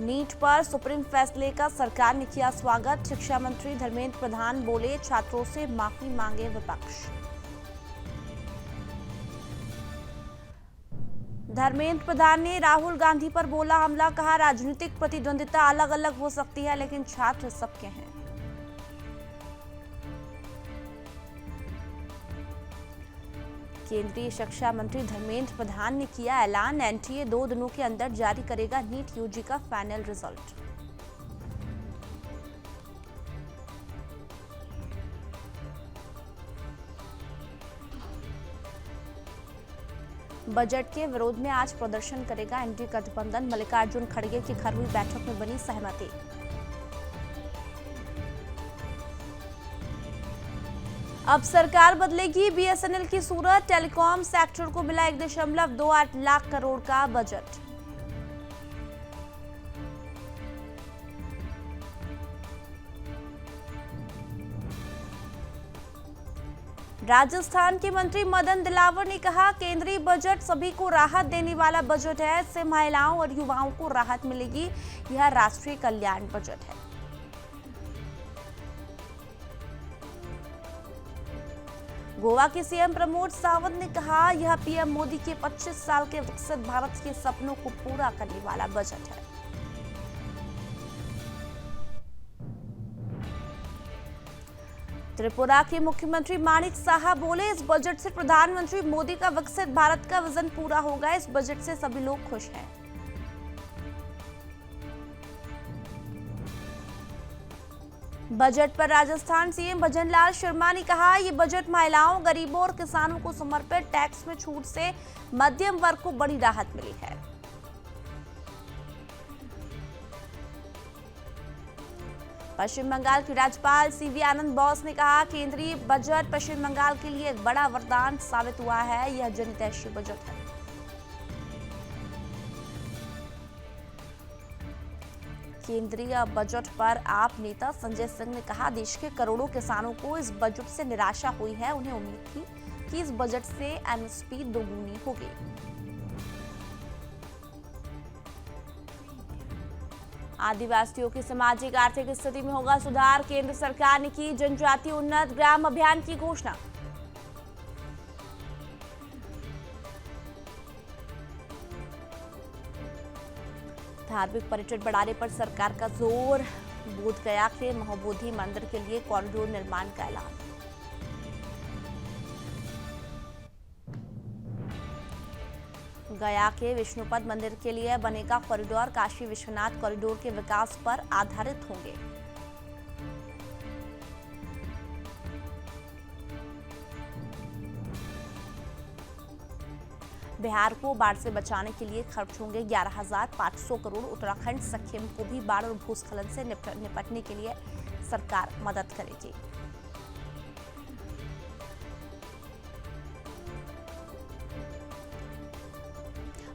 NEET पर supreme फैसले का सरकार ने किया स्वागत। शिक्षा मंत्री धर्मेंद्र प्रधान बोले, छात्रों से माफी मांगे विपक्ष। धर्मेंद्र प्रधान ने राहुल गांधी पर बोला हमला, कहा राजनीतिक प्रतिद्वंदिता अलग अलग हो सकती है लेकिन छात्र सबके हैं। केंद्रीय शिक्षा मंत्री धर्मेंद्र प्रधान ने किया ऐलान, एनटीए 2 दिनों के अंदर जारी करेगा नीट यूजी का फाइनल रिजल्ट। बजट के विरोध में आज प्रदर्शन करेगा एनडीए गठबंधन। मल्लिकार्जुन खड़गे की घर हुई बैठक में बनी सहमति। अब सरकार बदलेगी बीएसएनएल की सूरत। टेलीकॉम सेक्टर को मिला 1.28 लाख करोड़ का बजट। राजस्थान के मंत्री मदन दिलावर ने कहा, केंद्रीय बजट सभी को राहत देने वाला बजट है। इससे महिलाओं और युवाओं को राहत मिलेगी। यह राष्ट्रीय कल्याण बजट है। गोवा के सीएम प्रमोद सावंत ने कहा, यह पीएम मोदी के 25 साल के विकसित भारत के सपनों को पूरा करने वाला बजट है। त्रिपुरा के मुख्यमंत्री माणिक साहा बोले, इस बजट से प्रधानमंत्री मोदी का विकसित भारत का विजन पूरा होगा। इस बजट से सभी लोग खुश हैं। बजट पर राजस्थान सीएम भजनलाल शर्मा ने कहा, यह बजट महिलाओं, गरीबों और किसानों को समर्पित। टैक्स में छूट से मध्यम वर्ग को बड़ी राहत मिली है। पश्चिम बंगाल के राज्यपाल सीवी आनंद बोस ने कहा, केंद्रीय बजट पश्चिम बंगाल के लिए एक बड़ा वरदान साबित हुआ है। यह जनहितैषी बजट है। केंद्रीय बजट पर आप नेता संजय सिंह ने कहा, देश के करोड़ों किसानों को इस बजट से निराशा हुई है। उन्हें उम्मीद थी कि इस बजट से एमएसपी दोगुनी होगी। आदिवासियों की सामाजिक आर्थिक स्थिति में होगा सुधार। केंद्र सरकार ने की जनजातीय उन्नत ग्राम अभियान की घोषणा। धार्मिक पर्यटन बढ़ाने पर सरकार का जोर। बोधगया के महाबोधि मंदिर के लिए कॉरिडोर निर्माण का ऐलान। गया के विष्णुपद मंदिर के लिए बनेगा कॉरिडोर। काशी विश्वनाथ कॉरिडोर के विकास पर आधारित होंगे। बिहार को बाढ़ से बचाने के लिए खर्च होंगे 11,500 करोड़। उत्तराखंड सिक्किम को भी बाढ़ और भूस्खलन से निपटने के लिए सरकार मदद करेगी।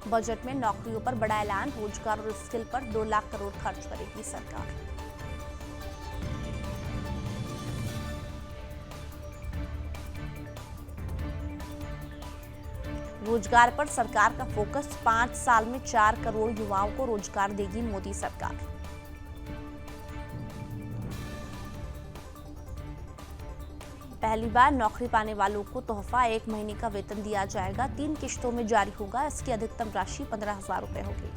बजट में नौकरियों पर बड़ा ऐलान। रोजगार और स्किल पर 2 लाख करोड़ खर्च करेगी सरकार। रोजगार पर सरकार का फोकस। 5 साल में 4 करोड़ युवाओं को रोजगार देगी मोदी सरकार। पहली बार नौकरी पाने वालों को तोहफा 1 महीने का वेतन दिया जाएगा। 3 किश्तों में जारी होगा। इसकी अधिकतम राशि 15,000 रुपए होगी।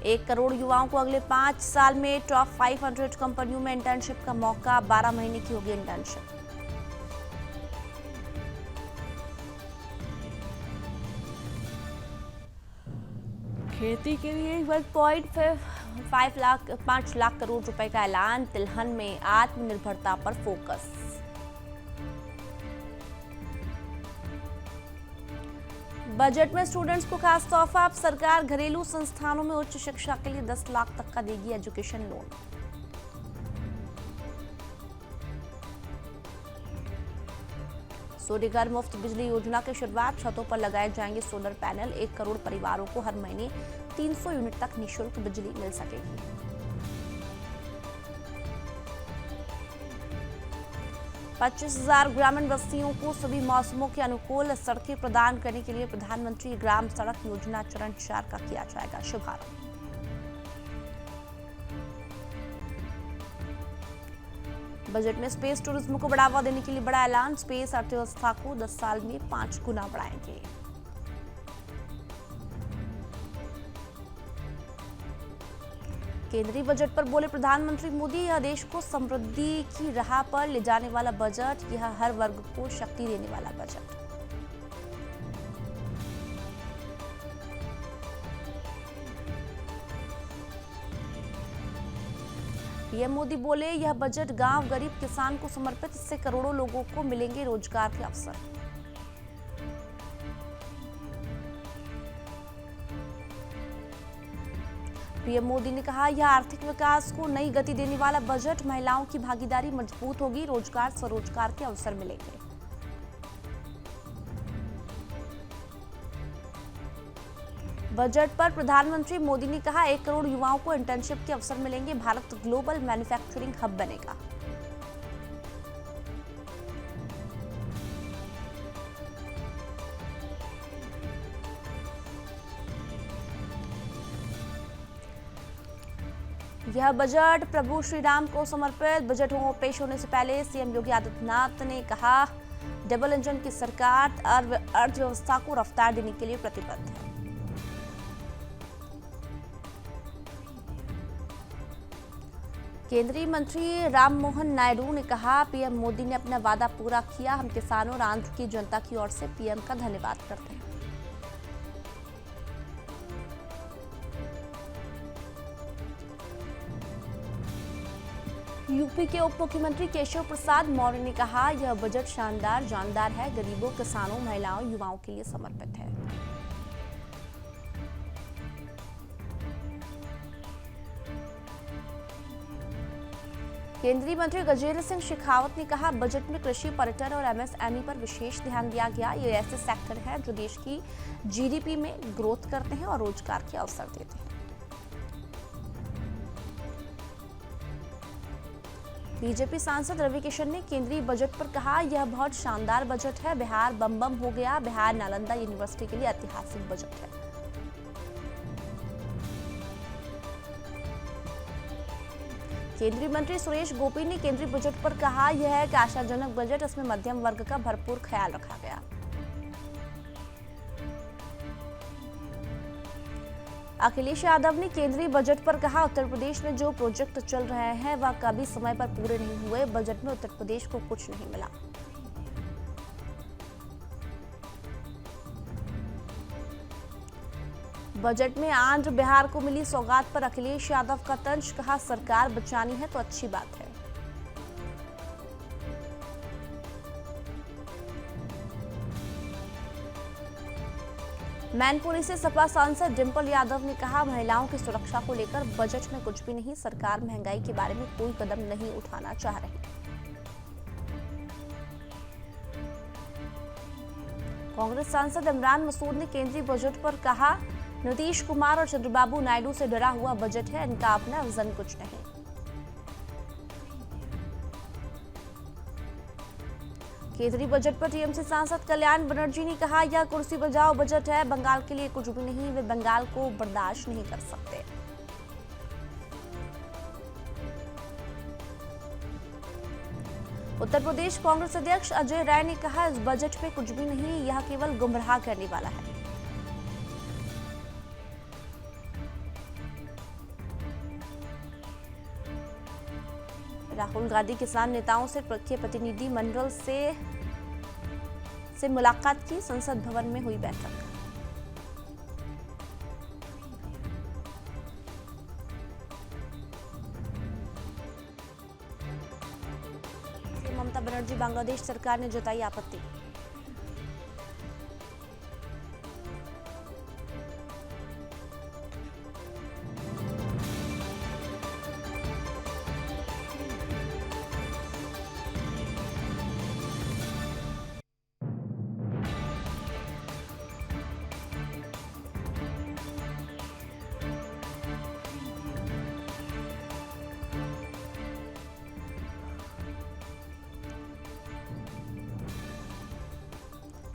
1 करोड़ युवाओं को अगले 5 साल में टॉप 500 कंपनियों में इंटर्नशिप का मौका। 12 महीने की होगी इंटर्नशिप। खेती के लिए 5 लाख करोड़ रुपए का ऐलान। तिलहन में आत्मनिर्भरता पर फोकस। बजट में स्टूडेंट्स को खास तोहफा। अब सरकार घरेलू संस्थानों में उच्च शिक्षा के लिए 10 लाख तक का देगी एजुकेशन लोन। सूर्यघर मुफ्त बिजली योजना की शुरुआत। छतों पर लगाए जाएंगे सोलर पैनल। 1 करोड़ परिवारों को हर महीने 300 यूनिट तक निःशुल्क बिजली मिल सकेगी। 25,000 ग्रामीण बस्तियों को सभी मौसमों के अनुकूल सड़कें प्रदान करने के लिए प्रधानमंत्री ग्राम सड़क योजना चरण 4 का किया जाएगा शुभारंभ। बजट में स्पेस टूरिज्म को बढ़ावा देने के लिए बड़ा ऐलान, स्पेस अर्थव्यवस्था को 10 साल में 5 गुना बढ़ाएंगे। केंद्रीय बजट पर बोले प्रधानमंत्री मोदी, यह देश को समृद्धि की राह पर ले जाने वाला बजट, यह हर वर्ग को शक्ति देने वाला बजट। पीएम मोदी बोले, यह बजट गांव गरीब किसान को समर्पित, इससे करोड़ों लोगों को मिलेंगे रोजगार के अवसर। पीएम मोदी ने कहा, यह आर्थिक विकास को नई गति देने वाला बजट, महिलाओं की भागीदारी मजबूत होगी, रोजगार स्वरोजगार के अवसर मिलेंगे। बजट पर प्रधानमंत्री मोदी ने कहा, 1 करोड़ युवाओं को इंटर्नशिप के अवसर मिलेंगे, भारत ग्लोबल मैन्युफैक्चरिंग हब बनेगा। यह बजट प्रभु श्री राम को समर्पित। बजट पेश होने से पहले सीएम योगी आदित्यनाथ ने कहा, डबल इंजन की सरकार अर्थव्यवस्था को रफ्तार देने के लिए प्रतिबद्ध है। केंद्रीय मंत्री राममोहन नायडू ने कहा, पीएम मोदी ने अपना वादा पूरा किया, हम किसानों और आंध्र की जनता की ओर से पीएम का धन्यवाद करते हैं। यूपी के उप मुख्यमंत्री केशव प्रसाद मौर्य ने कहा, यह बजट शानदार जानदार है, गरीबों, किसानों, महिलाओं, युवाओं के लिए समर्पित है। केंद्रीय मंत्री गजेंद्र सिंह शेखावत ने कहा, बजट में कृषि, पर्यटन और एमएसएमई पर विशेष ध्यान दिया गया। ये ऐसे सेक्टर हैं जो देश की जीडीपी में ग्रोथ करते हैं और रोजगार के अवसर देते हैं। बीजेपी सांसद रवि किशन ने केंद्रीय बजट पर कहा, यह बहुत शानदार बजट है, बिहार बम बम हो गया, बिहार नालंदा यूनिवर्सिटी के लिए ऐतिहासिक बजट है। केंद्रीय मंत्री सुरेश गोपी ने केंद्रीय बजट पर कहा, यह है कि आशाजनक बजट, इसमें मध्यम वर्ग का भरपूर ख्याल रखा गया। अखिलेश यादव ने केंद्रीय बजट पर कहा, उत्तर प्रदेश में जो प्रोजेक्ट चल रहे हैं वह कभी समय पर पूरे नहीं हुए, बजट में उत्तर प्रदेश को कुछ नहीं मिला। बजट में आंध्र बिहार को मिली सौगात पर अखिलेश यादव का तंज, कहा, सरकार बचानी है तो अच्छी बात है। मैनपुरी से सपा सांसद डिंपल यादव ने कहा, महिलाओं की सुरक्षा को लेकर बजट में कुछ भी नहीं, सरकार महंगाई के बारे में कोई कदम नहीं उठाना चाह रही। कांग्रेस सांसद इमरान मसूद ने केंद्रीय बजट पर कहा, नीतीश कुमार और चंद्रबाबू नायडू से डरा हुआ बजट है, इनका अपना विजन कुछ नहीं। केंद्रीय बजट पर टीएमसी सांसद कल्याण बनर्जी ने कहा, यह कुर्सी बजाओ बजट है, बंगाल के लिए कुछ भी नहीं, वे बंगाल को बर्दाश्त नहीं कर सकते। उत्तर प्रदेश कांग्रेस अध्यक्ष अजय राय ने कहा, इस बजट में कुछ भी नहीं, यह केवल गुमराह करने वाला है। राहुल गांधी किसान नेताओं से के प्रतिनिधि मंडल से मुलाकात की, संसद भवन में हुई बैठक। ममता बनर्जी, बांग्लादेश सरकार ने जताई आपत्ति।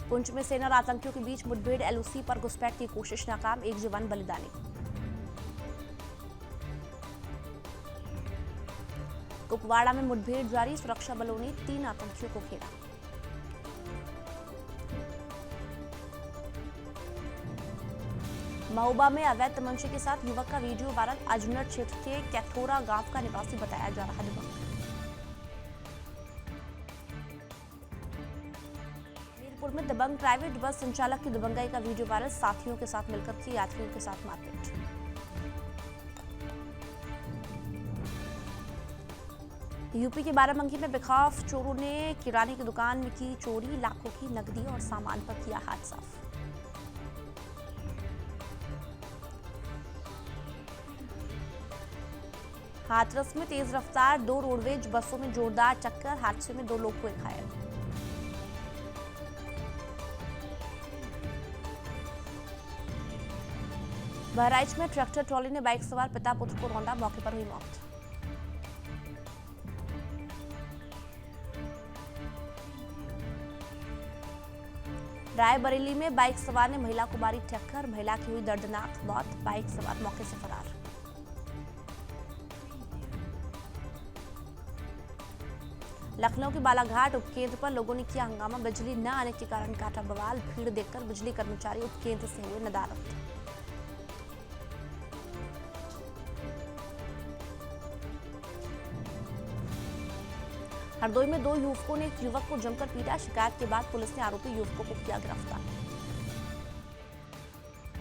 पुंछ में सेना और आतंकियों के बीच मुठभेड़, एलओसी पर घुसपैठ की कोशिश नाकाम, 1 जवान बलिदानी। कुपवाड़ा में मुठभेड़ जारी, सुरक्षा बलों ने 3 आतंकियों को घेरा। महोबा में अवैध तमंचे के साथ युवक का वीडियो वायरल, अजनर क्षेत्र के कैथोरा गांव का निवासी बताया जा रहा युवक। मीरपुर में दबंग प्राइवेट बस संचालक की दबंगाई का वीडियो वायरल, साथियों के साथ मिलकर की यात्रियों के साथ मारपीट। यूपी के बाराबंकी में बेखौफ चोरों ने किराने की दुकान में की चोरी, लाखों की नकदी और सामान पर किया हाथ साफ। हाथरस में तेज रफ्तार 2 रोडवेज बसों में जोरदार टक्कर, हादसे में 2 लोग हुए घायल। बहराइच में ट्रैक्टर ट्रॉली ने बाइक सवार पिता पुत्र को रौंदा, मौके पर हुई मौत। रायबरेली में बाइक सवार ने महिला को मारी टक्कर, महिला की हुई दर्दनाक मौत, बाइक सवार मौके से फरार। लखनऊ के बालाघाट उपकेंद्र पर लोगों ने किया हंगामा, बिजली न आने के कारण काटा बवाल, भीड़ देखकर बिजली कर्मचारी उपकेंद्र से हुए नदारद। हरदोई में 2 युवकों ने एक युवक को जमकर पीटा, शिकायत के बाद पुलिस ने आरोपी युवकों को किया गिरफ्तार।